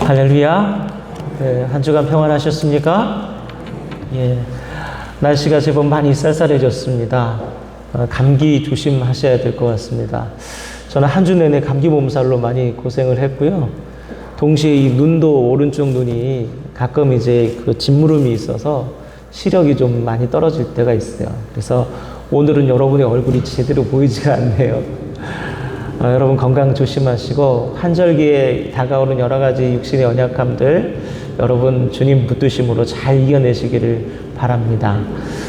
할렐루야. 네, 한 주간 평안하셨습니까? 예, 날씨가 제법 많이 쌀쌀해졌습니다. 감기 조심하셔야 될 것 같습니다. 저는 한 주 내내 감기 몸살로 많이 고생을 했고요. 동시에 이 눈도 오른쪽 눈이 가끔 이제 그 짓무름이 있어서 시력이 좀 많이 떨어질 때가 있어요. 그래서 오늘은 여러분의 얼굴이 제대로 보이지가 않네요. 여러분 건강 조심하시고 환절기에 다가오는 여러 가지 육신의 연약함들 여러분 주님 붙드심으로 잘 이겨내시기를 바랍니다.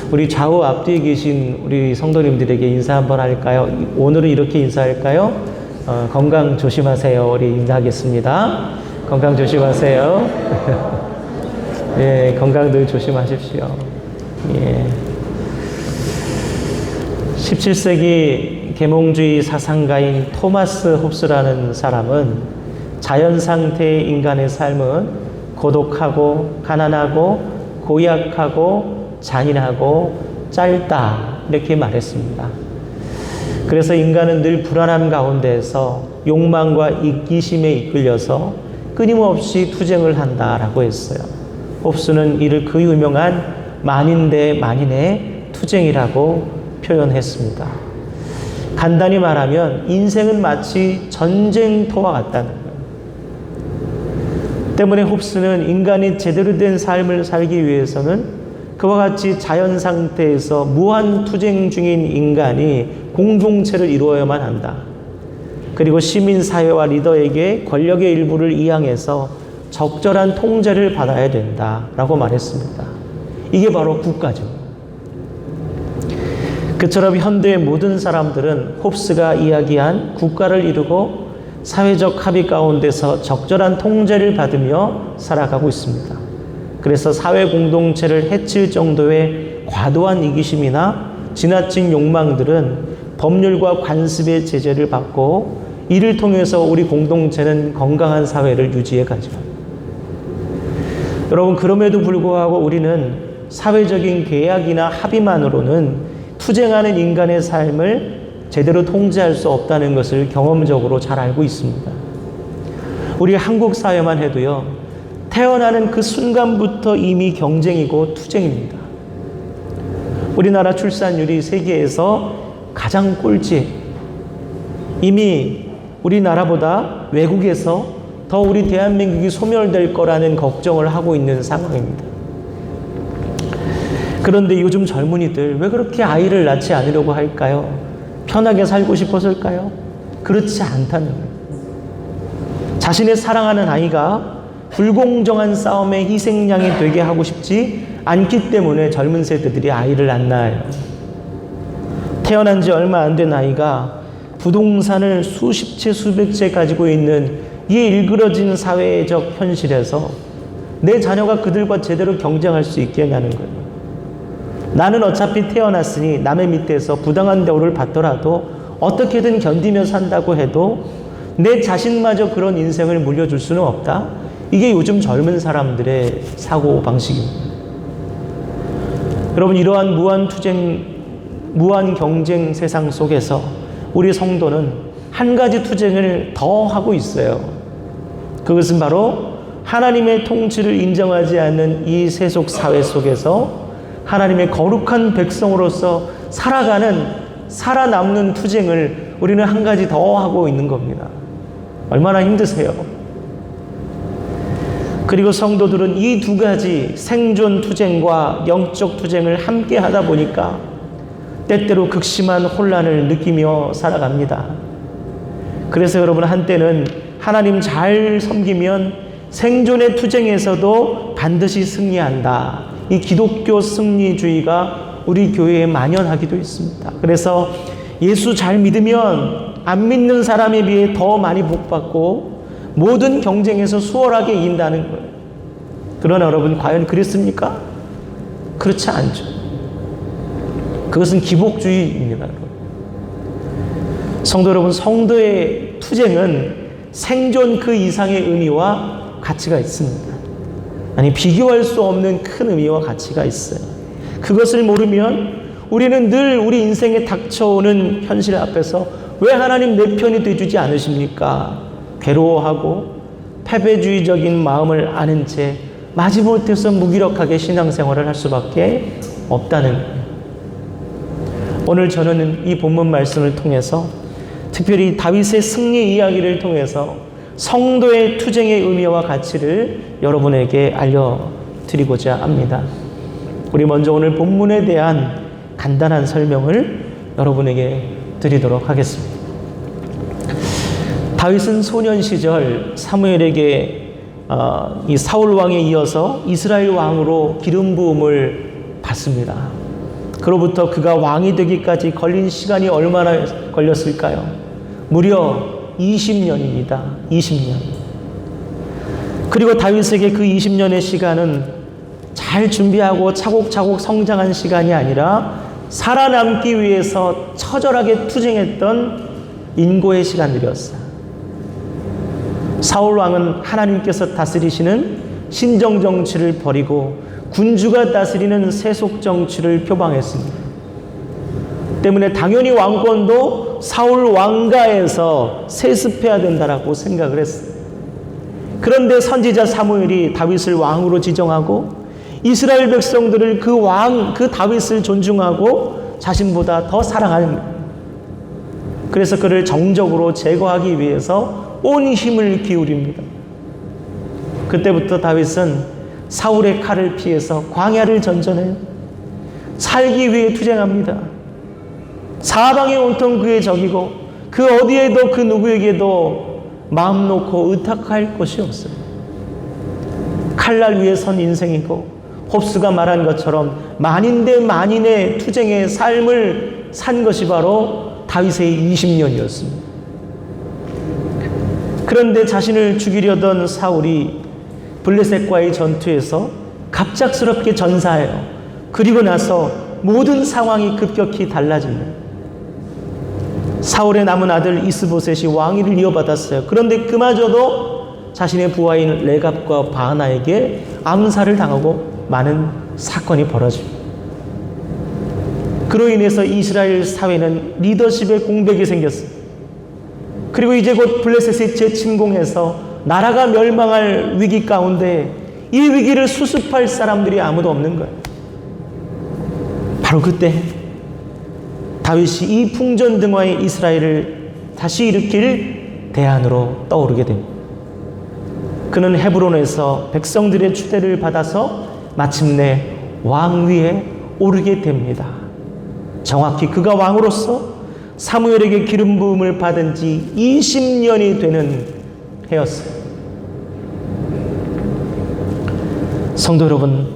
우리 좌우 앞뒤에 계신 우리 성도님들에게 인사 한번 할까요? 오늘은 이렇게 인사할까요? 건강 조심하세요. 우리 인사하겠습니다. 건강 조심하세요. 예, 건강 늘 조심하십시오. 예. 17세기 계몽주의 사상가인 토마스 홉스라는 사람은 자연 상태의 인간의 삶은 고독하고 가난하고 고약하고 잔인하고 짧다 이렇게 말했습니다. 그래서 인간은 늘 불안함 가운데에서 욕망과 이기심에 이끌려서 끊임없이 투쟁을 한다라고 했어요. 홉스는 이를 그 유명한 만인 대 만인의 투쟁이라고 표현했습니다. 간단히 말하면 인생은 마치 전쟁터와 같다는 거예요. 때문에 홉스는 인간이 제대로 된 삶을 살기 위해서는 그와 같이 자연 상태에서 무한 투쟁 중인 인간이 공동체를 이루어야만 한다. 그리고 시민사회와 리더에게 권력의 일부를 이양해서 적절한 통제를 받아야 된다라고 말했습니다. 이게 바로 국가죠. 그처럼 현대의 모든 사람들은 홉스가 이야기한 국가를 이루고 사회적 합의 가운데서 적절한 통제를 받으며 살아가고 있습니다. 그래서 사회 공동체를 해칠 정도의 과도한 이기심이나 지나친 욕망들은 법률과 관습의 제재를 받고 이를 통해서 우리 공동체는 건강한 사회를 유지해 가죠. 여러분, 그럼에도 불구하고 우리는 사회적인 계약이나 합의만으로는 투쟁하는 인간의 삶을 제대로 통제할 수 없다는 것을 경험적으로 잘 알고 있습니다. 우리 한국 사회만 해도요, 태어나는 그 순간부터 이미 경쟁이고 투쟁입니다. 우리나라 출산율이 세계에서 가장 꼴찌. 이미 우리나라보다 외국에서 더 우리 대한민국이 소멸될 거라는 걱정을 하고 있는 상황입니다. 그런데 요즘 젊은이들 왜 그렇게 아이를 낳지 않으려고 할까요? 편하게 살고 싶어서일까요? 그렇지 않다는 거예요. 자신의 사랑하는 아이가 불공정한 싸움의 희생양이 되게 하고 싶지 않기 때문에 젊은 세대들이 아이를 안 낳아요. 태어난 지 얼마 안 된 아이가 부동산을 수십 채 수백 채 가지고 있는 이 일그러진 사회적 현실에서 내 자녀가 그들과 제대로 경쟁할 수 있게 하냐는 거예요. 나는 어차피 태어났으니 남의 밑에서 부당한 대우를 받더라도 어떻게든 견디며 산다고 해도 내 자신마저 그런 인생을 물려줄 수는 없다. 이게 요즘 젊은 사람들의 사고방식입니다. 여러분, 이러한 무한 경쟁 세상 속에서 우리 성도는 한 가지 투쟁을 더 하고 있어요. 그것은 바로 하나님의 통치를 인정하지 않는 이 세속 사회 속에서 하나님의 거룩한 백성으로서 살아남는 투쟁을 우리는 한 가지 더 하고 있는 겁니다. 얼마나 힘드세요? 그리고 성도들은 이 두 가지 생존 투쟁과 영적 투쟁을 함께 하다 보니까 때때로 극심한 혼란을 느끼며 살아갑니다. 그래서 여러분, 한때는 하나님 잘 섬기면 생존의 투쟁에서도 반드시 승리한다. 이 기독교 승리주의가 우리 교회에 만연하기도 했습니다. 그래서 예수 잘 믿으면 안 믿는 사람에 비해 더 많이 복받고 모든 경쟁에서 수월하게 이긴다는 거예요. 그러나 여러분, 과연 그랬습니까? 그렇지 않죠. 그것은 기복주의입니다. 성도 여러분, 성도의 투쟁은 생존 그 이상의 의미와 가치가 있습니다. 아니, 비교할 수 없는 큰 의미와 가치가 있어요. 그것을 모르면 우리는 늘 우리 인생에 닥쳐오는 현실 앞에서 왜 하나님 내 편이 돼주지 않으십니까? 괴로워하고 패배주의적인 마음을 아는 채 마지못해서 무기력하게 신앙생활을 할 수밖에 없다는 거예요. 오늘 저는 이 본문 말씀을 통해서 특별히 다윗의 승리 이야기를 통해서 성도의 투쟁의 의미와 가치를 여러분에게 알려드리고자 합니다. 우리 먼저 오늘 본문에 대한 간단한 설명을 여러분에게 드리도록 하겠습니다. 다윗은 소년 시절 사무엘에게 이 사울 왕에 이어서 이스라엘 왕으로 기름 부음을 받습니다. 그로부터 그가 왕이 되기까지 걸린 시간이 얼마나 걸렸을까요? 무려 20년입니다. 20년. 그리고 다윗에게 그 20년의 시간은 잘 준비하고 차곡차곡 성장한 시간이 아니라 살아남기 위해서 처절하게 투쟁했던 인고의 시간들이었어요. 사울 왕은 하나님께서 다스리시는 신정 정치를 버리고 군주가 다스리는 세속 정치를 표방했습니다. 때문에 당연히 왕권도 사울 왕가에서 세습해야 된다라고 생각을 했어요. 그런데 선지자 사무엘이 다윗을 왕으로 지정하고 이스라엘 백성들을 그 다윗을 존중하고 자신보다 더 사랑하는 거예요. 그래서 그를 정적으로 제거하기 위해서 온 힘을 기울입니다. 그때부터 다윗은 사울의 칼을 피해서 광야를 전전해요. 살기 위해 투쟁합니다. 사방이 온통 그의 적이고 그 어디에도 그 누구에게도 마음 놓고 의탁할 것이 없어요. 칼날 위에 선 인생이고 홉스가 말한 것처럼 만인 대 만인의 투쟁의 삶을 산 것이 바로 다윗의 20년이었습니다. 그런데 자신을 죽이려던 사울이 블레셋과의 전투에서 갑작스럽게 전사해요. 그리고 나서 모든 상황이 급격히 달라집니다. 사울의 남은 아들 이스보셋이 왕위를 이어받았어요. 그런데 그마저도 자신의 부하인 레갑과 바하나에게 암살을 당하고 많은 사건이 벌어집니다. 그로 인해서 이스라엘 사회는 리더십의 공백이 생겼습니다. 그리고 이제 곧 블레셋이 재침공해서 나라가 멸망할 위기 가운데 이 위기를 수습할 사람들이 아무도 없는 거예요. 바로 그때 다윗이 이 풍전등화의 이스라엘을 다시 일으킬 대안으로 떠오르게 됩니다. 그는 헤브론에서 백성들의 추대를 받아서 마침내 왕위에 오르게 됩니다. 정확히 그가 왕으로서 사무엘에게 기름 부음을 받은 지 20년이 되는 해였어요. 성도 여러분,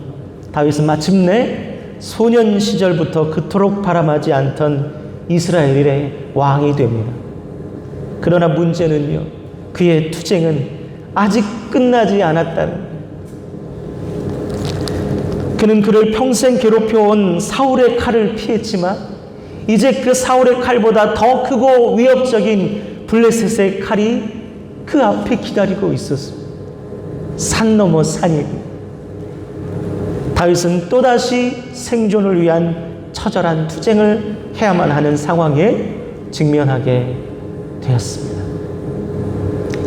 다윗은 마침내 소년 시절부터 그토록 바람하지 않던 이스라엘의 왕이 됩니다. 그러나 문제는요, 그의 투쟁은 아직 끝나지 않았다는 거예요. 그는 그를 평생 괴롭혀온 사울의 칼을 피했지만 이제 그 사울의 칼보다 더 크고 위협적인 블레셋의 칼이 그 앞에 기다리고 있었습니다. 산 넘어 산이고 다윗은 또다시 생존을 위한 처절한 투쟁을 해야만 하는 상황에 직면하게 되었습니다.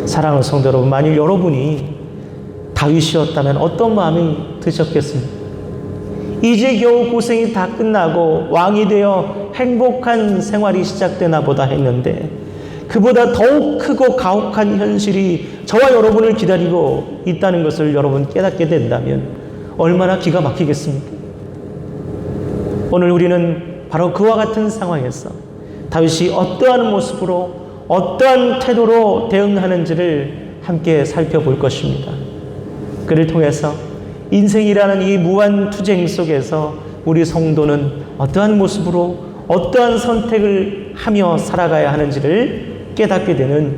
사랑하는 성도 여러분, 만일 여러분이 다윗이었다면 어떤 마음이 드셨겠습니까? 이제 겨우 고생이 다 끝나고 왕이 되어 행복한 생활이 시작되나 보다 했는데 그보다 더욱 크고 가혹한 현실이 저와 여러분을 기다리고 있다는 것을 여러분 깨닫게 된다면 얼마나 기가 막히겠습니까? 오늘 우리는 바로 그와 같은 상황에서 다윗이 어떠한 모습으로 어떠한 태도로 대응하는지를 함께 살펴볼 것입니다. 그를 통해서 인생이라는 이 무한 투쟁 속에서 우리 성도는 어떠한 모습으로 어떠한 선택을 하며 살아가야 하는지를 깨닫게 되는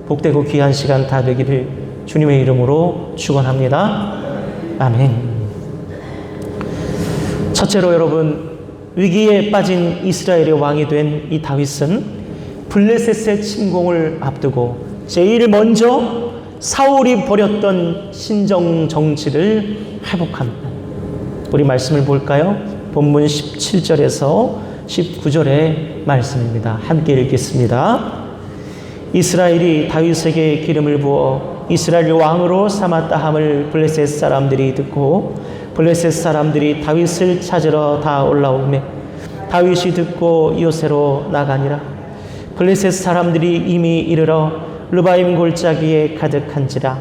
복되고 귀한 시간 다 되기를 주님의 이름으로 축원합니다. 아멘. 첫째로 여러분, 위기에 빠진 이스라엘의 왕이 된 이 다윗은 블레셋의 침공을 앞두고 제일 먼저 사울이 버렸던 신정 정치를 회복합니다. 우리 말씀을 볼까요? 본문 17절에서 19절의 말씀입니다. 함께 읽겠습니다. 이스라엘이 다윗에게 기름을 부어 이스라엘 왕으로 삼았다 함을 블레셋 사람들이 듣고 블레셋 사람들이 다윗을 찾으러 다 올라오매 다윗이 듣고 요새로 나가니라. 블레셋 사람들이 이미 이르러 르바임 골짜기에 가득한지라.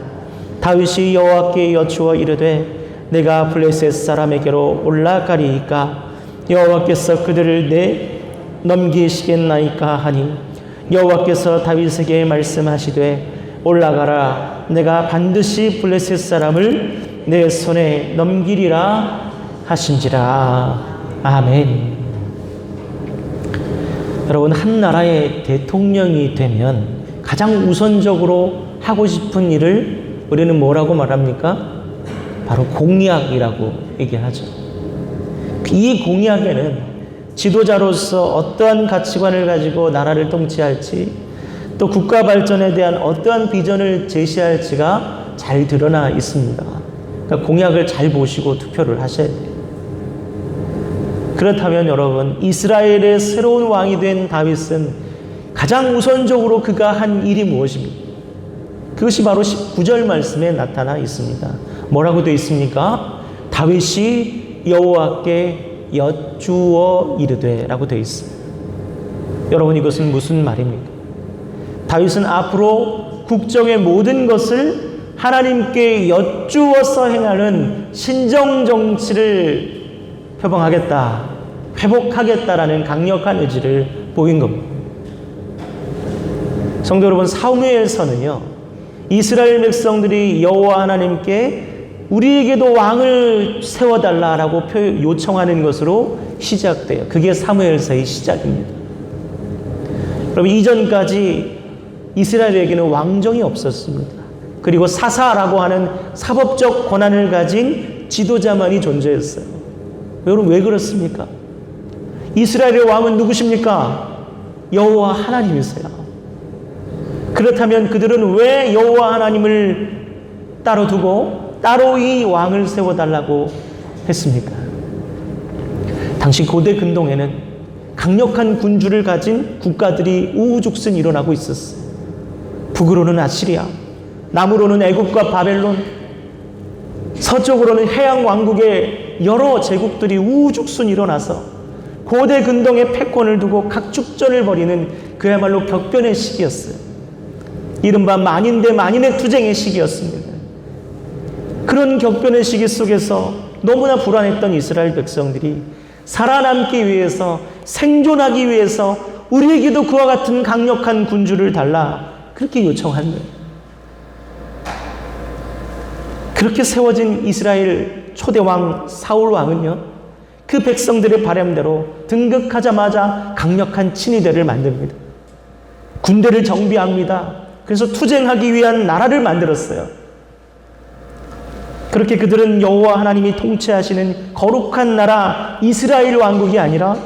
다윗이 여호와께 여쭈어 이르되 내가 블레셋 사람에게로 올라가리이까 여호와께서 그들을 내 넘기시겠나이까 하니 여호와께서 다윗에게 말씀하시되 올라가라. 내가 반드시 블레셋 사람을 내 손에 넘기리라 하신지라. 아멘. 여러분, 한 나라의 대통령이 되면 가장 우선적으로 하고 싶은 일을 우리는 뭐라고 말합니까? 바로 공약이라고 얘기하죠. 이 공약에는 지도자로서 어떠한 가치관을 가지고 나라를 통치할지, 또 국가 발전에 대한 어떠한 비전을 제시할지가 잘 드러나 있습니다. 그러니까 공약을 잘 보시고 투표를 하셔야 돼요. 그렇다면 여러분, 이스라엘의 새로운 왕이 된 다윗은 가장 우선적으로 그가 한 일이 무엇입니까? 그것이 바로 19절 말씀에 나타나 있습니다. 뭐라고 되어 있습니까? 다윗이 여호와께 여쭈어 이르되 라고 되어 있습니다. 여러분, 이것은 무슨 말입니까? 다윗은 앞으로 국정의 모든 것을 하나님께 여쭈어서 행하는 신정정치를 표방하겠다, 회복하겠다라는 강력한 의지를 보인 겁니다. 성도 여러분, 사무엘서는요, 이스라엘 백성들이 여호와 하나님께 우리에게도 왕을 세워달라라고 요청하는 것으로 시작돼요. 그게 사무엘서의 시작입니다. 여러분, 이전까지 이스라엘에게는 왕정이 없었습니다. 그리고 사사라고 하는 사법적 권한을 가진 지도자만이 존재했어요. 여러분, 왜 그렇습니까? 이스라엘의 왕은 누구십니까? 여호와 하나님이세요. 그렇다면 그들은 왜 여호와 하나님을 따로 두고 따로 이 왕을 세워달라고 했습니까? 당시 고대 근동에는 강력한 군주를 가진 국가들이 우후죽순 일어나고 있었어요. 북으로는 아시리아, 남으로는 애굽과 바벨론, 서쪽으로는 해양 왕국의 여러 제국들이 우후죽순 일어나서 고대 근동의 패권을 두고 각축전을 벌이는 그야말로 격변의 시기였어요. 이른바 만인 대 만인의 투쟁의 시기였습니다. 그런 격변의 시기 속에서 너무나 불안했던 이스라엘 백성들이 살아남기 위해서, 생존하기 위해서 우리에게도 그와 같은 강력한 군주를 달라, 그렇게 요청한 거예요. 그렇게 세워진 이스라엘 초대왕 사울 왕은요, 그 백성들의 바람대로 등극하자마자 강력한 친위대를 만듭니다. 군대를 정비합니다. 그래서 투쟁하기 위한 나라를 만들었어요. 그렇게 그들은 여호와 하나님이 통치하시는 거룩한 나라 이스라엘 왕국이 아니라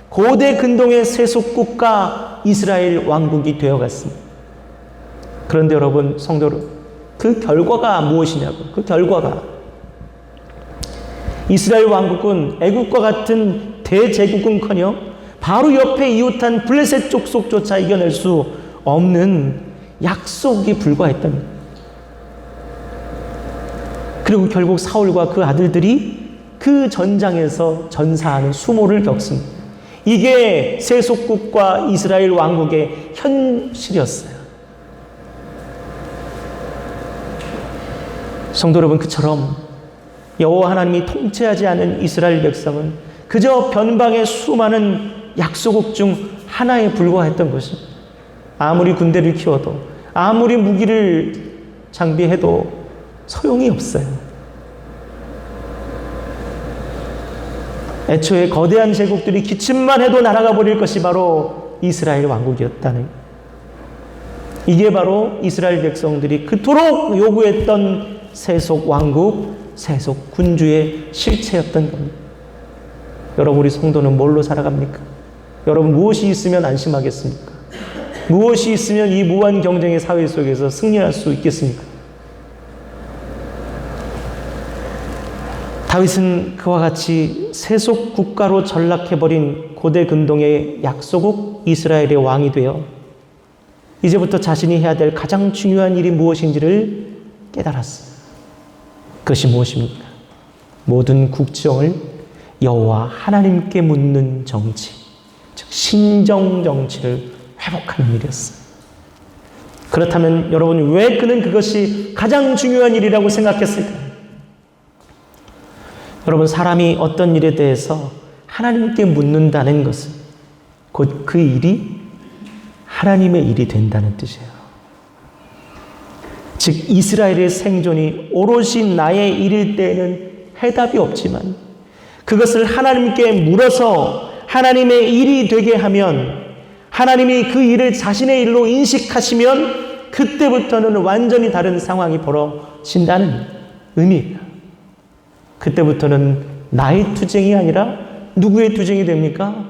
고대 근동의 세속 국가 이스라엘 왕국이 되어갔습니다. 그런데 여러분, 성도 여러분, 그 결과가 무엇이냐고. 그 결과가 이스라엘 왕국은 애국과 같은 대제국은커녕 바로 옆에 이웃한 블레셋 족속조차 이겨낼 수 없는 약속이 불과했던 거예요. 그리고 결국 사울과 그 아들들이 그 전장에서 전사하는 수모를 겪습니다. 이게 세속국과 이스라엘 왕국의 현실이었어요. 성도 여러분, 그처럼 여호와 하나님이 통치하지 않은 이스라엘 백성은 그저 변방의 수많은 약소국 중 하나에 불과했던 것입니다. 아무리 군대를 키워도, 아무리 무기를 장비해도 소용이 없어요. 애초에 거대한 제국들이 기침만 해도 날아가 버릴 것이 바로 이스라엘 왕국이었다는, 이게 바로 이스라엘 백성들이 그토록 요구했던 세속 왕국, 세속 군주의 실체였던 겁니다. 여러분, 우리 성도는 뭘로 살아갑니까? 여러분, 무엇이 있으면 안심하겠습니까? 무엇이 있으면 이 무한 경쟁의 사회 속에서 승리할 수 있겠습니까? 다윗은 그와 같이 세속 국가로 전락해버린 고대 근동의 약소국 이스라엘의 왕이 되어 이제부터 자신이 해야 될 가장 중요한 일이 무엇인지를 깨달았어요. 그것이 무엇입니까? 모든 국정을 여호와 하나님께 묻는 정치, 즉 신정 정치를 회복하는 일이었어요. 그렇다면 여러분, 왜 그는 그것이 가장 중요한 일이라고 생각했을까요? 여러분, 사람이 어떤 일에 대해서 하나님께 묻는다는 것은 곧 그 일이 하나님의 일이 된다는 뜻이에요. 즉 이스라엘의 생존이 오롯이 나의 일일 때에는 해답이 없지만 그것을 하나님께 물어서 하나님의 일이 되게 하면, 하나님이 그 일을 자신의 일로 인식하시면 그때부터는 완전히 다른 상황이 벌어진다는 의미예요. 그때부터는 나의 투쟁이 아니라 누구의 투쟁이 됩니까?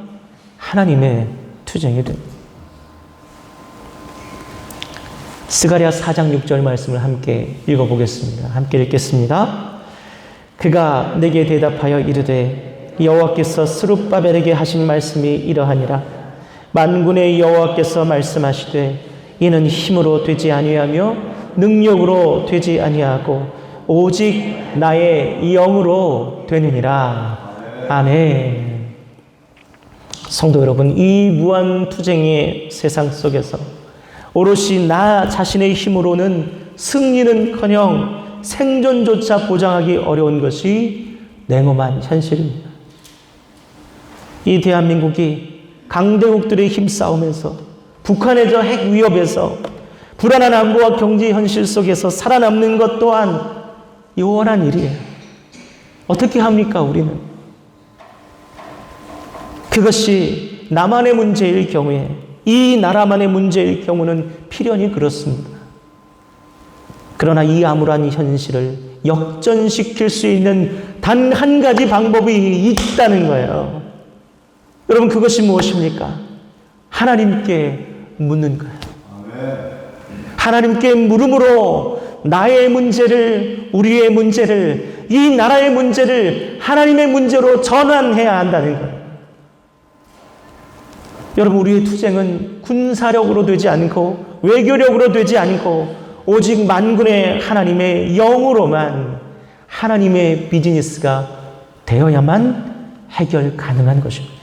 하나님의 투쟁이 됩니다. 스가랴 4장 6절 말씀을 함께 읽어보겠습니다. 함께 읽겠습니다. 그가 내게 대답하여 이르되 여호와께서 스룹바벨에게 하신 말씀이 이러하니라. 만군의 여호와께서 말씀하시되 이는 힘으로 되지 아니하며 능력으로 되지 아니하고 오직 나의 영으로 되느니라. 아멘. 성도 여러분, 이 무한투쟁의 세상 속에서 오롯이 나 자신의 힘으로는 승리는커녕 생존조차 보장하기 어려운 것이 냉엄한 현실입니다. 이 대한민국이 강대국들의 힘싸움에서, 북한의 저 핵 위협에서, 불안한 안보와 경제 현실 속에서 살아남는 것 또한 요원한 일이에요. 어떻게 합니까, 우리는? 그것이 나만의 문제일 경우에, 이 나라만의 문제일 경우는 필연히 그렇습니다. 그러나 이 암울한 현실을 역전시킬 수 있는 단 한 가지 방법이 있다는 거예요. 여러분, 그것이 무엇입니까? 하나님께 묻는 거예요. 하나님께 물음으로 나의 문제를, 우리의 문제를, 이 나라의 문제를 하나님의 문제로 전환해야 한다는 거예요. 여러분, 우리의 투쟁은 군사력으로 되지 않고 외교력으로 되지 않고 오직 만군의 하나님의 영으로만, 하나님의 비즈니스가 되어야만 해결 가능한 것입니다.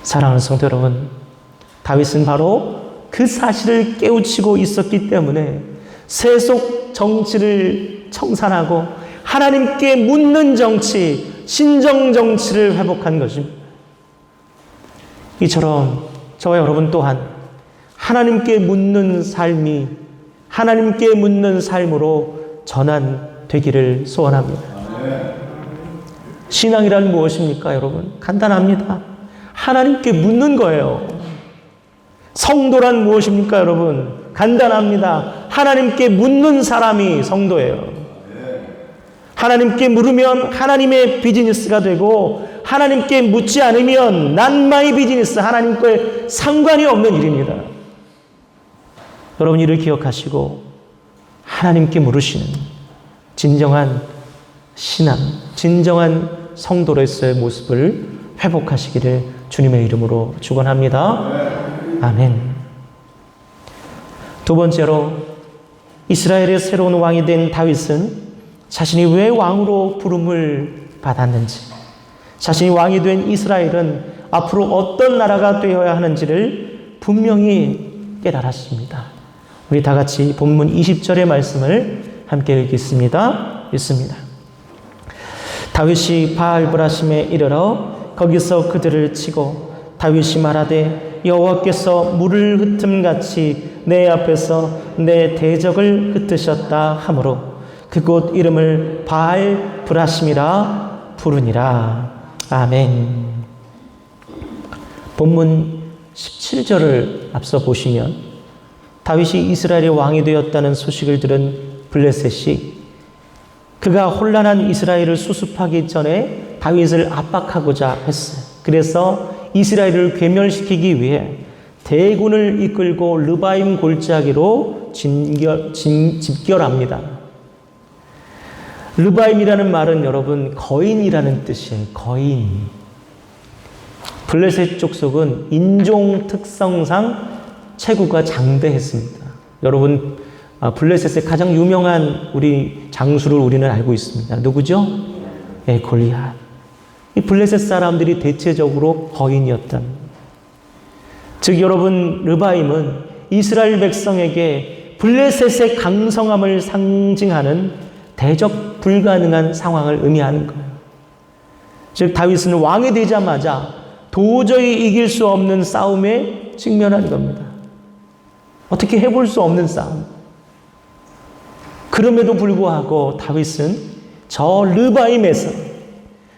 사랑하는 성도 여러분, 다윗은 바로 그 사실을 깨우치고 있었기 때문에 세속 정치를 청산하고 하나님께 묻는 정치, 신정 정치를 회복한 것입니다. 이처럼 저와 여러분 또한 하나님께 묻는 삶이, 하나님께 묻는 삶으로 전환되기를 소원합니다. 신앙이란 무엇입니까, 여러분? 간단합니다. 하나님께 묻는 거예요. 성도란 무엇입니까, 여러분? 간단합니다. 하나님께 묻는 사람이 성도예요. 하나님께 물으면 하나님의 비즈니스가 되고, 하나님께 묻지 않으면 난 마이 비즈니스, 하나님과의 상관이 없는 일입니다. 여러분, 이를 기억하시고 하나님께 물으시는 진정한 신앙, 진정한 성도로서의 모습을 회복하시기를 주님의 이름으로 축원합니다. 아멘. 두 번째로, 이스라엘의 새로운 왕이 된 다윗은 자신이 왜 왕으로 부름을 받았는지, 자신이 왕이 된 이스라엘은 앞으로 어떤 나라가 되어야 하는지를 분명히 깨달았습니다. 우리 다 같이 본문 20절의 말씀을 함께 읽겠습니다. 읽습니다. 다윗이 바알브라심에 이르러 거기서 그들을 치고 다윗이 말하되 여호와께서 물을 흩음같이 내 앞에서 내 대적을 흩으셨다 하므로 그곳 이름을 바알브라심이라 부르니라. 아멘. 본문 17절을 앞서 보시면 다윗이 이스라엘의 왕이 되었다는 소식을 들은 블레셋이 그가 혼란한 이스라엘을 수습하기 전에 다윗을 압박하고자 했어요. 그래서 이스라엘을 괴멸시키기 위해 대군을 이끌고 르바임 골짜기로 집결합니다. 르바임이라는 말은 여러분 거인이라는 뜻이에요. 거인. 블레셋 족속은 인종 특성상 체구가 장대했습니다. 여러분 블레셋의 가장 유명한 우리 장수를 우리는 알고 있습니다. 누구죠? 예, 골리앗. 이 블레셋 사람들이 대체적으로 거인이었던. 즉 여러분, 르바임은 이스라엘 백성에게 블레셋의 강성함을 상징하는 대적 불가능한 상황을 의미하는 거예요. 즉 다윗은 왕이 되자마자 도저히 이길 수 없는 싸움에 직면한 겁니다. 어떻게 해볼 수 없는 싸움. 그럼에도 불구하고 다윗은 저 르바임에서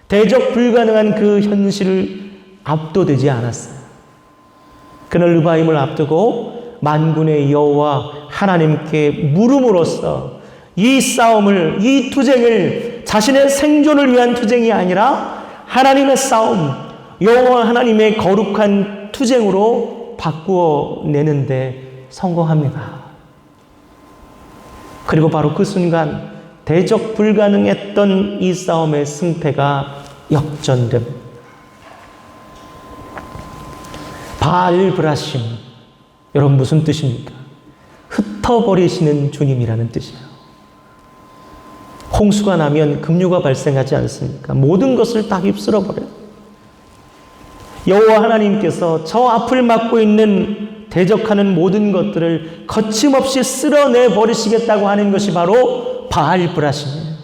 대적 불가능한 그 현실을 압도되지 않았어요. 그는 르바임을 앞두고 만군의 여호와 하나님께 물음으로써 이 싸움을, 이 투쟁을 자신의 생존을 위한 투쟁이 아니라 하나님의 싸움, 여호와 하나님의 거룩한 투쟁으로 바꾸어 내는데 성공합니다. 그리고 바로 그 순간 대적 불가능했던 이 싸움의 승패가 역전됩니다. 바알 브라심, 여러분 무슨 뜻입니까? 흩어버리시는 주님이라는 뜻이에요. 홍수가 나면 급류가 발생하지 않습니까? 모든 것을 다 휩쓸어버려요. 여호와 하나님께서 저 앞을 막고 있는 대적하는 모든 것들을 거침없이 쓸어내 버리시겠다고 하는 것이 바로 바알 브라심이에요.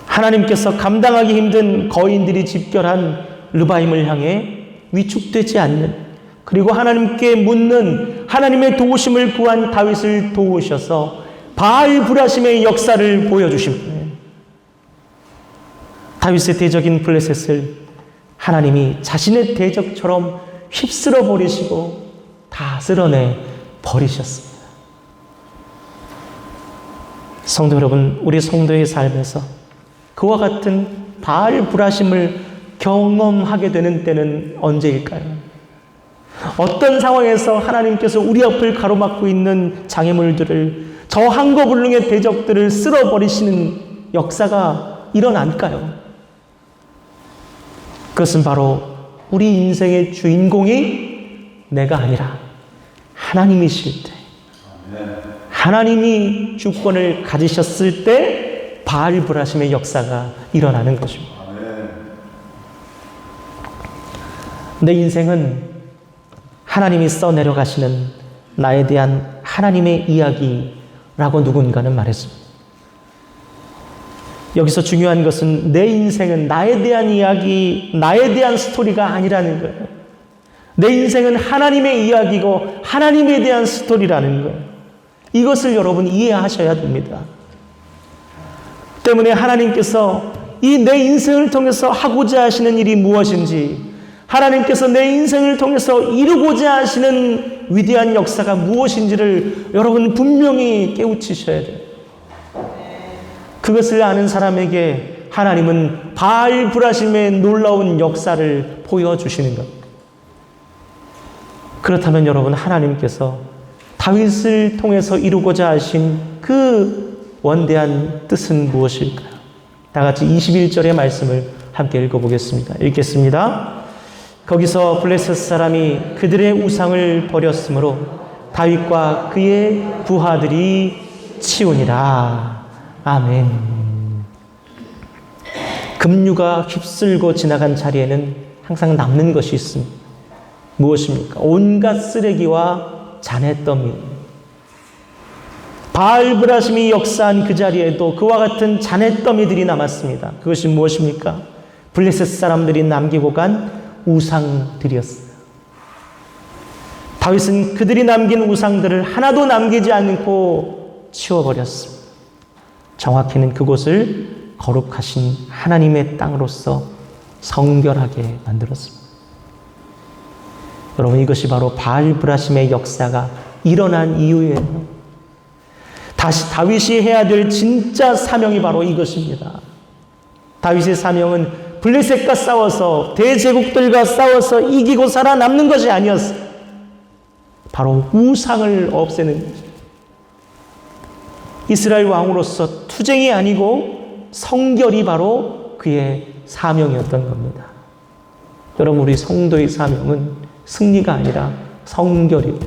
하나님께서 감당하기 힘든 거인들이 집결한 르바임을 향해 위축되지 않는, 그리고 하나님께 묻는 하나님의 도우심을 구한 다윗을 도우셔서 바알 브라심의 역사를 보여주신 거예요. 다윗의 대적인 블레셋을 하나님이 자신의 대적처럼 휩쓸어 버리시고 다 쓸어내 버리셨습니다. 성도 여러분, 우리 성도의 삶에서 그와 같은 바알 브라심을 경험하게 되는 때는 언제일까요? 어떤 상황에서 하나님께서 우리 앞을 가로막고 있는 장애물들을, 저 한거불능의 대적들을 쓸어버리시는 역사가 일어날까요? 그것은 바로 우리 인생의 주인공이 내가 아니라 하나님이실 때, 하나님이 주권을 가지셨을 때 바알 브라심의 역사가 일어나는 것입니다. 내 인생은 하나님이 써내려가시는 나에 대한 하나님의 이야기라고 누군가는 말했습니다. 여기서 중요한 것은 내 인생은 나에 대한 이야기, 나에 대한 스토리가 아니라는 거예요. 내 인생은 하나님의 이야기고 하나님에 대한 스토리라는 거예요. 이것을 여러분 이해하셔야 됩니다. 때문에 하나님께서 이 내 인생을 통해서 하고자 하시는 일이 무엇인지, 하나님께서 내 인생을 통해서 이루고자 하시는 위대한 역사가 무엇인지를 여러분 분명히 깨우치셔야 돼요. 그것을 아는 사람에게 하나님은 바알 브라심의 놀라운 역사를 보여주시는 겁니다. 그렇다면 여러분, 하나님께서 다윗을 통해서 이루고자 하신 그 원대한 뜻은 무엇일까요? 다 같이 21절의 말씀을 함께 읽어보겠습니다. 읽겠습니다. 거기서 블레셋 사람이 그들의 우상을 버렸으므로 다윗과 그의 부하들이 치우니라. 아멘. 급류가 휩쓸고 지나간 자리에는 항상 남는 것이 있습니다. 무엇입니까? 온갖 쓰레기와 잔해더미. 바알 브라심이 역사한 그 자리에도 그와 같은 잔해더미들이 남았습니다. 그것이 무엇입니까? 블레셋 사람들이 남기고 간 우상들이었어요. 다윗은 그들이 남긴 우상들을 하나도 남기지 않고 치워버렸습니다. 정확히는 그곳을 거룩하신 하나님의 땅으로서 성결하게 만들었습니다. 여러분, 이것이 바로 바알 브라심의 역사가 일어난 이유예요. 다시 다윗이 해야 될 진짜 사명이 바로 이것입니다. 다윗의 사명은 블레셋과 싸워서, 대제국들과 싸워서 이기고 살아남는 것이 아니었어요. 바로 우상을 없애는 거죠. 이스라엘 왕으로서 투쟁이 아니고 성결이 바로 그의 사명이었던 겁니다. 여러분, 우리 성도의 사명은 승리가 아니라 성결입니다.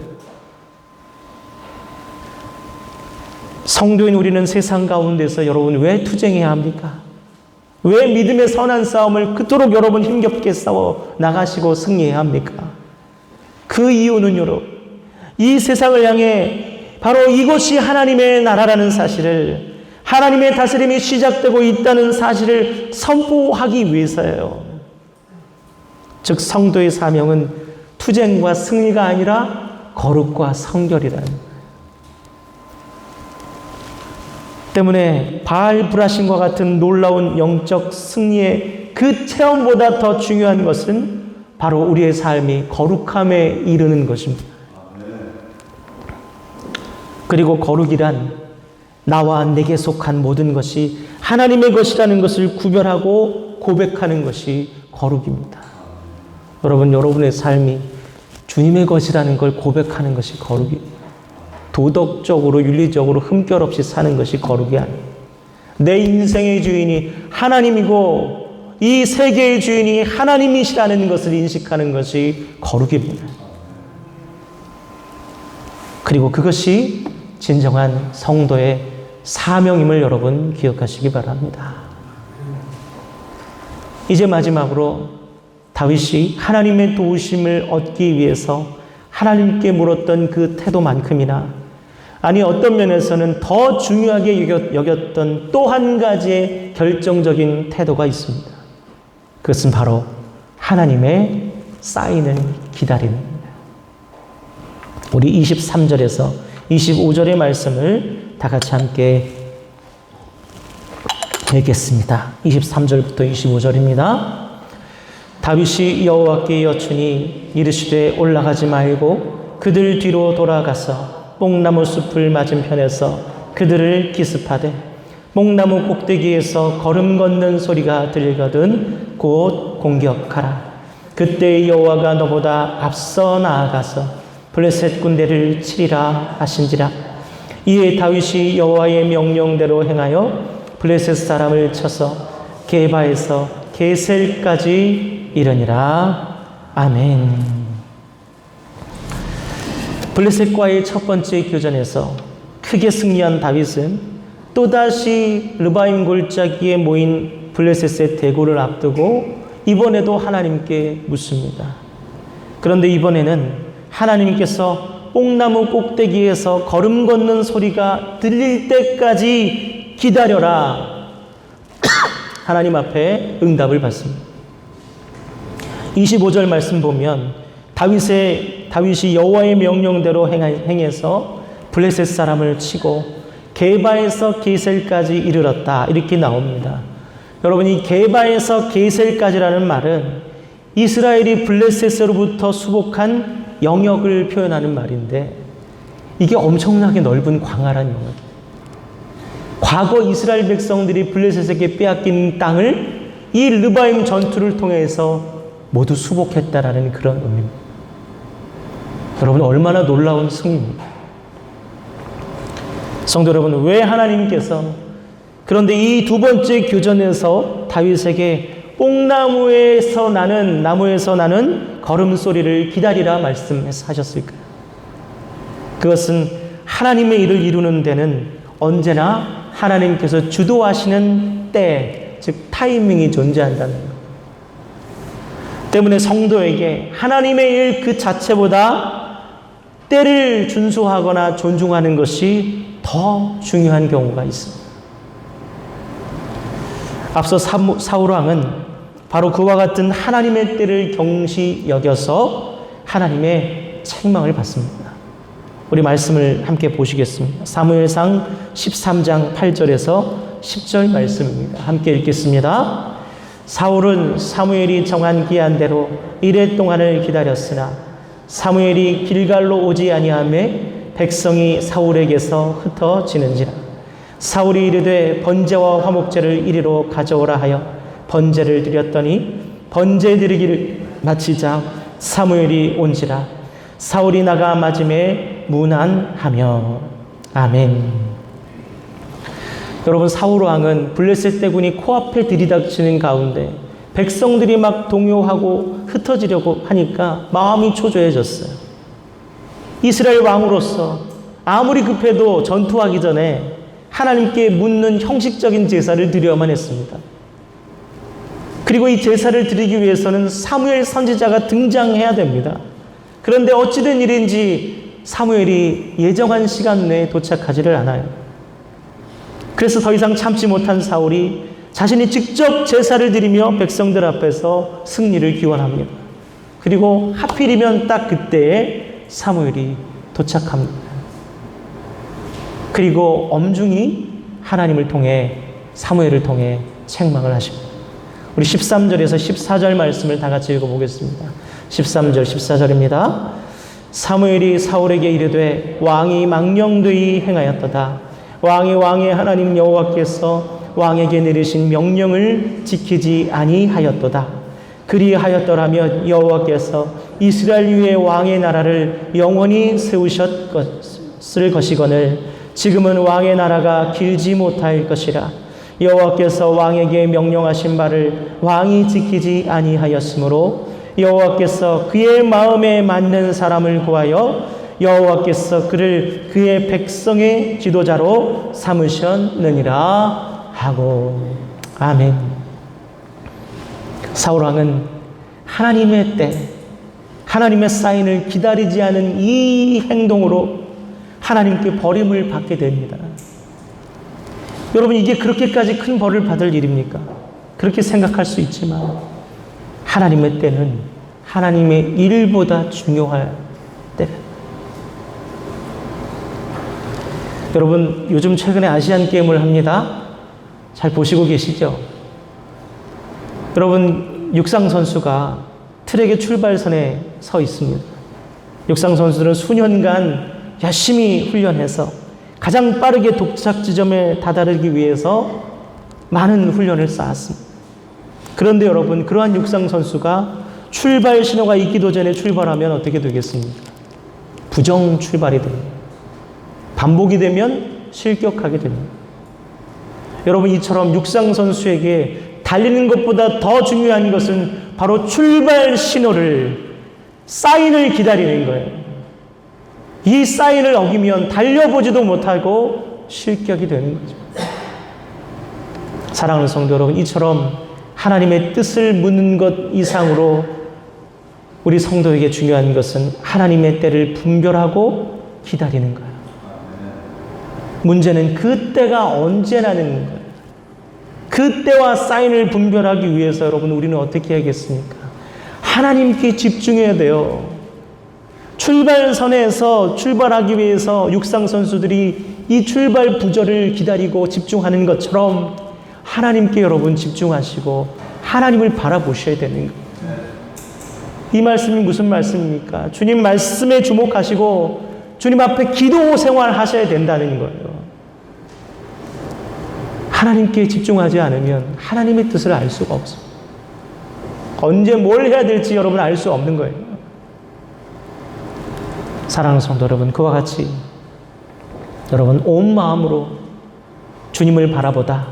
성도인 우리는 세상 가운데서 여러분 왜 투쟁해야 합니까? 왜 믿음의 선한 싸움을 그토록 여러분 힘겹게 싸워 나가시고 승리해야 합니까? 그 이유는 여러분, 이 세상을 향해 바로 이곳이 하나님의 나라라는 사실을, 하나님의 다스림이 시작되고 있다는 사실을 선포하기 위해서예요. 즉 성도의 사명은 투쟁과 승리가 아니라 거룩과 성결이라는 거예요. 때문에 바알 브라신과 같은 놀라운 영적 승리의 그 체험보다 더 중요한 것은 바로 우리의 삶이 거룩함에 이르는 것입니다. 그리고 거룩이란 나와 내게 속한 모든 것이 하나님의 것이라는 것을 구별하고 고백하는 것이 거룩입니다. 여러분, 여러분의 삶이 주님의 것이라는 걸 고백하는 것이 거룩입니다. 도덕적으로 윤리적으로 흠결 없이 사는 것이 거룩이 아니에요. 내 인생의 주인이 하나님이고 이 세계의 주인이 하나님이시라는 것을 인식하는 것이 거룩입니다. 그리고 그것이 진정한 성도의 사명임을 여러분 기억하시기 바랍니다. 이제 마지막으로 다윗이 하나님의 도우심을 얻기 위해서 하나님께 물었던 그 태도만큼이나, 아니 어떤 면에서는 더 중요하게 여겼던 또 한 가지의 결정적인 태도가 있습니다. 그것은 바로 하나님의 사인을 기다리는 겁니다. 우리 23절에서 25절의 말씀을 다 같이 함께 읽겠습니다. 23절부터 25절입니다. 다윗이 여호와께 여쭈니 이르시되 올라가지 말고 그들 뒤로 돌아가서 뽕나무 숲을 맞은편에서 그들을 기습하되 뽕나무 꼭대기에서 걸음 걷는 소리가 들리거든 곧 공격하라. 그때 여호와가 너보다 앞서 나아가서 블레셋 군대를 치리라 하신지라. 이에 다윗이 여호와의 명령대로 행하여 블레셋 사람을 쳐서 게바에서 게셀까지 이르니라. 아멘. 블레셋과의 첫 번째 교전에서 크게 승리한 다윗은 또다시 르바임 골짜기에 모인 블레셋의 대고를 앞두고 이번에도 하나님께 묻습니다. 그런데 이번에는 하나님께서 뽕나무 꼭대기에서 걸음 걷는 소리가 들릴 때까지 기다려라. 하나님 앞에 응답을 받습니다. 25절 말씀 보면 다윗이 여호와의 명령대로 행해서 블레셋 사람을 치고 게바에서 게셀까지 이르렀다, 이렇게 나옵니다. 여러분, 이 게바에서 게셀까지라는 말은 이스라엘이 블레셋으로부터 수복한 영역을 표현하는 말인데, 이게 엄청나게 넓은 광활한 영역. 과거 이스라엘 백성들이 블레셋에게 빼앗긴 땅을 이 르바임 전투를 통해서 모두 수복했다라는 그런 의미입니다. 여러분, 얼마나 놀라운 승리입니다. 성도 여러분, 왜 하나님께서 그런데 이 두 번째 교전에서 다윗에게 뽕나무에서 나는 걸음소리를 기다리라 말씀하셨을까요? 그것은 하나님의 일을 이루는 데는 언제나 하나님께서 주도하시는 때, 즉 타이밍이 존재한다는 것 때문에 성도에게 하나님의 일 그 자체보다 때를 준수하거나 존중하는 것이 더 중요한 경우가 있습니다. 앞서 사울 왕은 바로 그와 같은 하나님의 때를 경시 여겨서 하나님의 책망을 받습니다. 우리 말씀을 함께 보시겠습니다. 사무엘상 13장 8절에서 10절 말씀입니다. 함께 읽겠습니다. 사울은 사무엘이 정한 기한대로 이레 동안을 기다렸으나 사무엘이 길갈로 오지 아니하매 백성이 사울에게서 흩어지는지라. 사울이 이르되 번제와 화목제를 이리로 가져오라 하여 번제를 드렸더니 번제 드리기를 마치자 사무엘이 온지라. 사울이 나가 맞음에 무난하며. 아멘. 여러분, 사울 왕은 블레셋 대군이 코앞에 들이닥치는 가운데 백성들이 막 동요하고 흩어지려고 하니까 마음이 초조해졌어요. 이스라엘 왕으로서 아무리 급해도 전투하기 전에 하나님께 묻는 형식적인 제사를 드려야만 했습니다. 그리고 이 제사를 드리기 위해서는 사무엘 선지자가 등장해야 됩니다. 그런데 어찌된 일인지 사무엘이 예정한 시간 내에 도착하지를 않아요. 그래서 더 이상 참지 못한 사울이 자신이 직접 제사를 드리며 백성들 앞에서 승리를 기원합니다. 그리고 하필이면 딱 그때에 사무엘이 도착합니다. 그리고 엄중히 하나님을 통해 사무엘을 통해 책망을 하십니다. 우리 13절에서 14절 말씀을 다 같이 읽어보겠습니다. 13절 14절입니다. 사무엘이 사울에게 이르되 왕이 망령되이 행하였도다. 왕의 하나님 여호와께서 왕에게 내리신 명령을 지키지 아니하였도다. 그리하였더라면 여호와께서 이스라엘 위에 왕의 나라를 영원히 세우셨을 것이거늘 지금은 왕의 나라가 길지 못할 것이라. 여호와께서 왕에게 명령하신 바를 왕이 지키지 아니하였으므로 여호와께서 그의 마음에 맞는 사람을 구하여 여호와께서 그를 그의 백성의 지도자로 삼으셨느니라 하고. 아멘. 사울왕은 하나님의 때, 하나님의 사인을 기다리지 않은 이 행동으로 하나님께 버림을 받게 됩니다. 여러분, 이게 그렇게까지 큰 벌을 받을 일입니까? 그렇게 생각할 수 있지만 하나님의 때는 하나님의 일보다 중요할 때. 여러분, 요즘 최근에 아시안 게임을 합니다. 잘 보시고 계시죠? 여러분, 육상 선수가 트랙의 출발선에 서 있습니다. 육상 선수들은 수년간 열심히 훈련해서 가장 빠르게 도착 지점에 다다르기 위해서 많은 훈련을 쌓았습니다. 그런데 여러분, 그러한 육상 선수가 출발 신호가 있기도 전에 출발하면 어떻게 되겠습니까? 부정 출발이 됩니다. 반복이 되면 실격하게 됩니다. 여러분, 이처럼 육상 선수에게 달리는 것보다 더 중요한 것은 바로 출발 신호를, 사인을 기다리는 거예요. 이 사인을 어기면 달려보지도 못하고 실격이 되는 거죠. 사랑하는 성도 여러분, 이처럼 하나님의 뜻을 묻는 것 이상으로 우리 성도에게 중요한 것은 하나님의 때를 분별하고 기다리는 거예요. 문제는 그 때가 언제라는 거예요. 그 때와 사인을 분별하기 위해서 여러분, 우리는 어떻게 해야겠습니까? 하나님께 집중해야 돼요. 출발선에서 출발하기 위해서 육상 선수들이 이 출발 부절을 기다리고 집중하는 것처럼 하나님께 여러분 집중하시고 하나님을 바라보셔야 되는 거예요. 이 말씀이 무슨 말씀입니까? 주님 말씀에 주목하시고 주님 앞에 기도 생활하셔야 된다는 거예요. 하나님께 집중하지 않으면 하나님의 뜻을 알 수가 없어요. 언제 뭘 해야 될지 여러분 알 수 없는 거예요. 사랑하는 성도 여러분, 그와 같이 여러분 온 마음으로 주님을 바라보다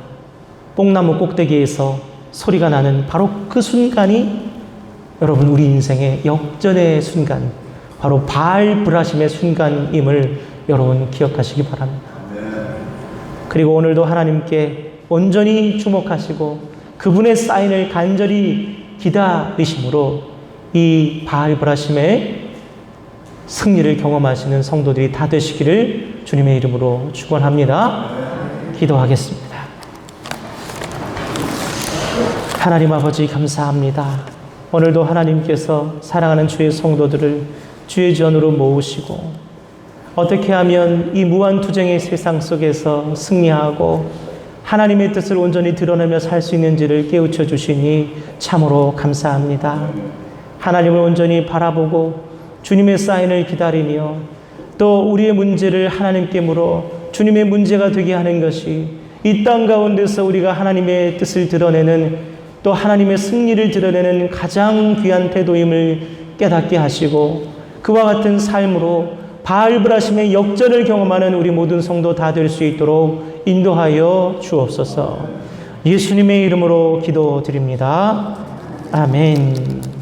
뽕나무 꼭대기에서 소리가 나는 바로 그 순간이 여러분 우리 인생의 역전의 순간, 바로 바알 브라심의 순간임을 여러분 기억하시기 바랍니다. 그리고 오늘도 하나님께 온전히 주목하시고 그분의 사인을 간절히 기다리심으로 이 바알 브라심의 승리를 경험하시는 성도들이 다 되시기를 주님의 이름으로 축원합니다. 기도하겠습니다. 하나님 아버지 감사합니다. 오늘도 하나님께서 사랑하는 주의 성도들을 주의 전으로 모으시고 어떻게 하면 이 무한투쟁의 세상 속에서 승리하고 하나님의 뜻을 온전히 드러내며 살 수 있는지를 깨우쳐 주시니 참으로 감사합니다. 하나님을 온전히 바라보고 주님의 사인을 기다리며 또 우리의 문제를 하나님께 물어 주님의 문제가 되게 하는 것이 이 땅 가운데서 우리가 하나님의 뜻을 드러내는 또 하나님의 승리를 드러내는 가장 귀한 태도임을 깨닫게 하시고 그와 같은 삶으로 바알 브라심의 역전을 경험하는 우리 모든 성도 다 될 수 있도록 인도하여 주옵소서. 예수님의 이름으로 기도드립니다. 아멘.